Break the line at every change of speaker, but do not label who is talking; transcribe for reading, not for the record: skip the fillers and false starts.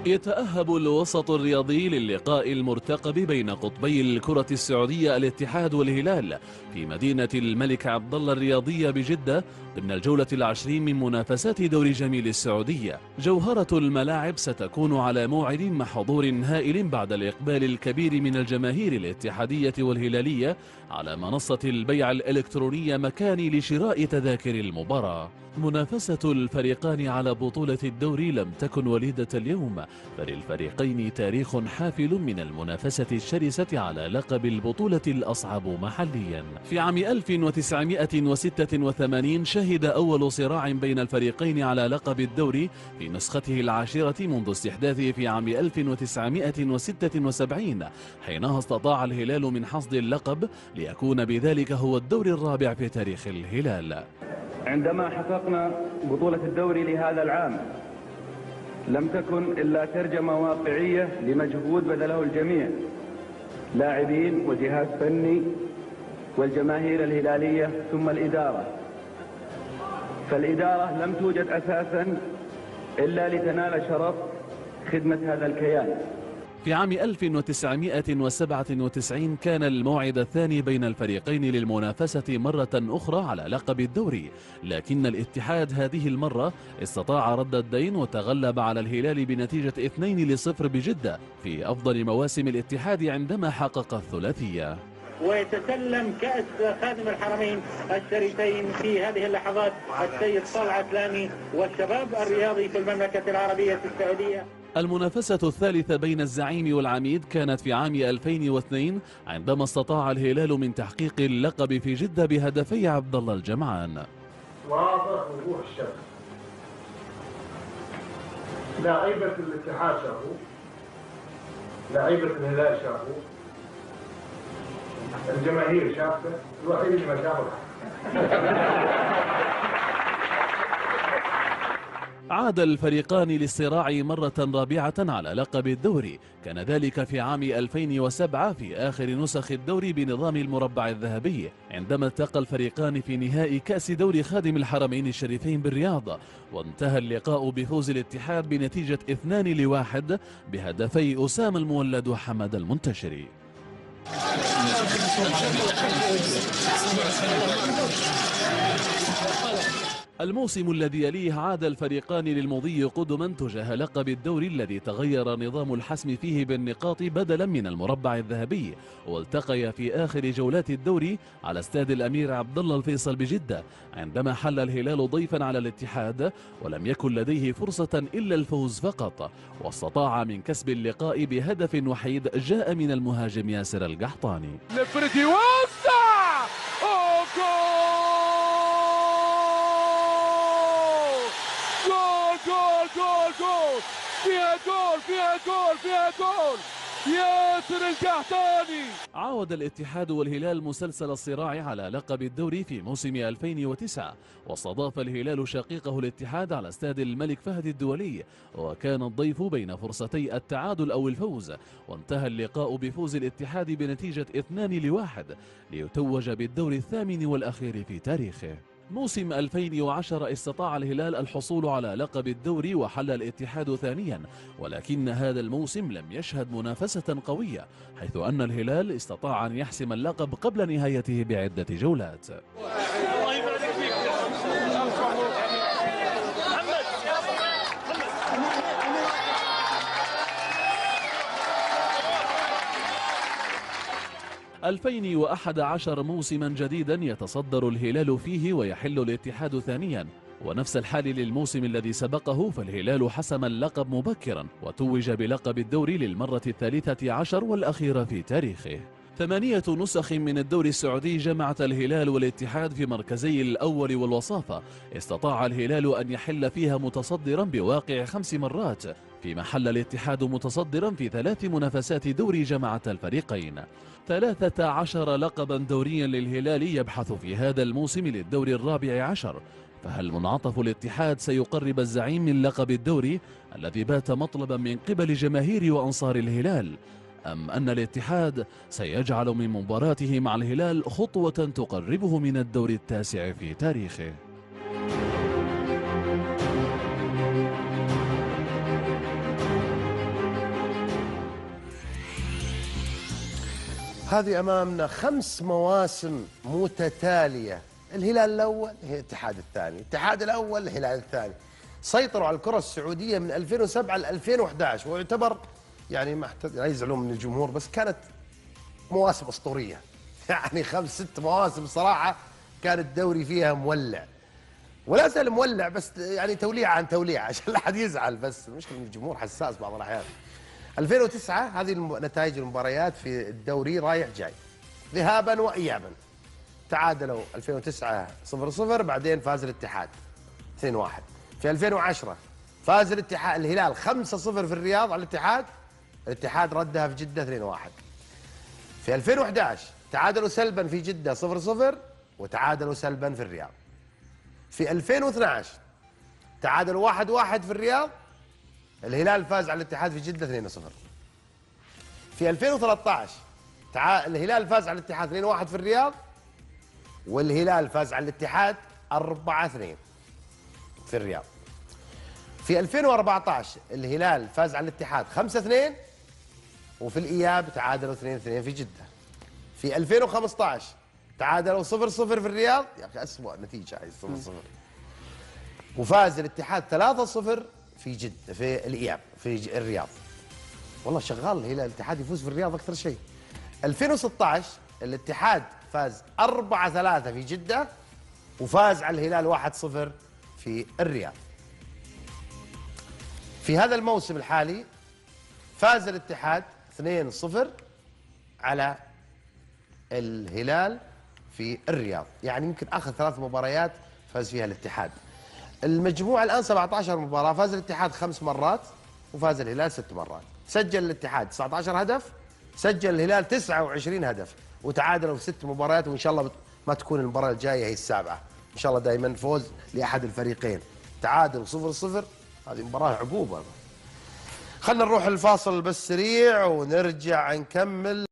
يتأهب الوسط الرياضي للقاء المرتقب بين قطبي الكرة السعودية الاتحاد والهلال في مدينة الملك عبدالله الرياضية بجدة ضمن الجولة العشرين من منافسات دوري جميل السعودية. جوهرة الملاعب ستكون على موعد مع حضور هائل بعد الإقبال الكبير من الجماهير الاتحادية والهلالية على منصة البيع الإلكترونية مكان لشراء تذاكر المباراة. منافسة الفريقان على بطولة الدوري لم تكن وليدة اليوم، فللفريقين تاريخ حافل من المنافسة الشرسة على لقب البطولة الأصعب محليا. في عام 1986 شهد أول صراع بين الفريقين على لقب الدوري في نسخته العاشرة منذ استحداثه في عام 1976، حينها استطاع الهلال من حصد اللقب ليكون بذلك هو الدوري الرابع في تاريخ الهلال.
عندما حققنا بطولة الدوري لهذا العام لم تكن إلا ترجمة واقعية لمجهود بذله الجميع، لاعبين وجهاز فني والجماهير الهلالية ثم الإدارة. فالإدارة لم توجد أساسا إلا لتنال شرف خدمة هذا الكيان.
في عام 1997 كان الموعد الثاني بين الفريقين للمنافسة مرة أخرى على لقب الدوري، لكن الاتحاد هذه المرة استطاع رد الدين وتغلب على الهلال بنتيجة 2-0 بجدة في أفضل مواسم الاتحاد عندما حقق الثلاثية.
ويتسلم كأس خادم الحرمين الشريفين في هذه اللحظات السيد طلعت لامي والشباب الرياضي في المملكة العربية السعودية.
المنافسة الثالثة بين الزعيم والعميد كانت في عام 2002 عندما استطاع الهلال من تحقيق اللقب في جدة بهدفي عبد الله الجمعان.
واضح وضوح الشمس، لاعيبة الاتحاد شافوا، لاعيبة الهلال شافوا، الجماهير شافته، الوحيد اللي ما شافه.
عاد الفريقان للصراع مرة رابعة على لقب الدوري، كان ذلك في عام 2007 في آخر نسخ الدوري بنظام المربع الذهبي، عندما التقى الفريقان في نهائي كأس دوري خادم الحرمين الشريفين بالرياض، وانتهى اللقاء بفوز الاتحاد بنتيجة 2-1 بهدفي أسامة المولد وحمد المنتشري. الموسم الذي يليه عاد الفريقان للمضي قدما تجاه لقب الدوري الذي تغير نظام الحسم فيه بالنقاط بدلا من المربع الذهبي، والتقي في آخر جولات الدوري على استاد الأمير عبد الله الفيصل بجدة، عندما حل الهلال ضيفا على الاتحاد ولم يكن لديه فرصة إلا الفوز فقط، واستطاع من كسب اللقاء بهدف وحيد جاء من المهاجم ياسر القحطاني.
لفريدي وسع فيها جول ياسر القحطاني.
عاود الاتحاد والهلال مسلسل الصراع على لقب الدوري في موسم 2009، واستضاف الهلال شقيقه الاتحاد على استاد الملك فهد الدولي، وكان الضيف بين فرصتي التعادل أو الفوز، وانتهى اللقاء بفوز الاتحاد بنتيجة 2-1 ليتوج بالدور الثامن والأخير في تاريخه. موسم 2010 استطاع الهلال الحصول على لقب الدوري وحل الاتحاد ثانيا، ولكن هذا الموسم لم يشهد منافسة قوية، حيث أن الهلال استطاع أن يحسم اللقب قبل نهايته بعدة جولات. 2011 موسما جديدا يتصدر الهلال فيه ويحل الاتحاد ثانيا، ونفس الحال للموسم الذي سبقه، فالهلال حسم اللقب مبكرا وتوج بلقب الدوري للمرة 13 والأخيرة في تاريخه. 8 نسخ من الدوري السعودي جمعت الهلال والاتحاد في مركزي الأول والوصافة، استطاع الهلال أن يحل فيها متصدرا بواقع 5 مرات، فيما حل الاتحاد متصدرا في 3 منافسات دوري جمعت الفريقين. 13 لقبا دوريا للهلال يبحث في هذا الموسم للدور الرابع عشر، فهل منعطف الاتحاد سيقرب الزعيم من لقب الدوري الذي بات مطلبا من قبل جماهير وأنصار الهلال، أم أن الاتحاد سيجعل من مباراته مع الهلال خطوة تقربه من الدور التاسع في تاريخه؟
هذه أمامنا 5 مواسم متتالية، الهلال الأول الاتحاد الثاني، الاتحاد الأول الهلال الثاني، سيطروا على الكرة السعودية من 2007 ل 2011، ويعتبر يعني ما لا يزعلون من الجمهور بس كانت مواسم أسطورية. يعني 5 6 مواسم صراحة كان الدوري فيها مولع، ولا زال مولع، بس يعني توليعة عن توليعة عشان لا أحد يزعل، بس المشكلة إن الجمهور حساس بعض الأحيان. 2009 هذه نتائج المباريات في الدوري رايح جاي ذهابا وإيابا. تعادلوا 2009 0-0، بعدين فاز الاتحاد 2-1. في 2010 فاز الاتحاد الهلال 5-0 في الرياض على الاتحاد ردها في جدة 2-1. في 2011 تعادلوا سلبا في جدة 0-0 وتعادلوا سلبا في الرياض. في 2012 تعادلوا 1-1 في الرياض، الهلال فاز على الاتحاد في جدة 2-0. في 2013 الهلال فاز على الاتحاد 2-1 في الرياض، والهلال فاز على الاتحاد 4-2 في الرياض. في 2014 الهلال فاز على الاتحاد 5-2، وفي الإياب تعادلوا 2-2 في جدة. في 2015 تعادلوا 0-0 في الرياض، يا أخي أسوأ نتيجة هاي 0-0، وفاز الاتحاد 3-0 في جدة في الإياب في الرياض. والله شغال الهلال، الاتحاد يفوز في الرياض أكثر شيء. 2016 الاتحاد فاز 4-3 في جدة، وفاز على الهلال 1-0 في الرياض. في هذا الموسم الحالي فاز الاتحاد 2-0 على الهلال في الرياض، يعني يمكن آخر 3 مباريات فاز فيها الاتحاد. المجموعة الآن 17 مباراة، فاز الاتحاد 5 مرات وفاز الهلال 6 مرات. سجل الاتحاد 19 هدف، سجل الهلال 29 هدف، وتعادلوا في 6 مباريات، وإن شاء الله ما تكون المباراة الجاية هي السابعة، إن شاء الله دائما فوز لأحد الفريقين. تعادل 0-0، هذه مباراة عقوبة. خلنا نروح الفاصل بس سريع ونرجع نكمل.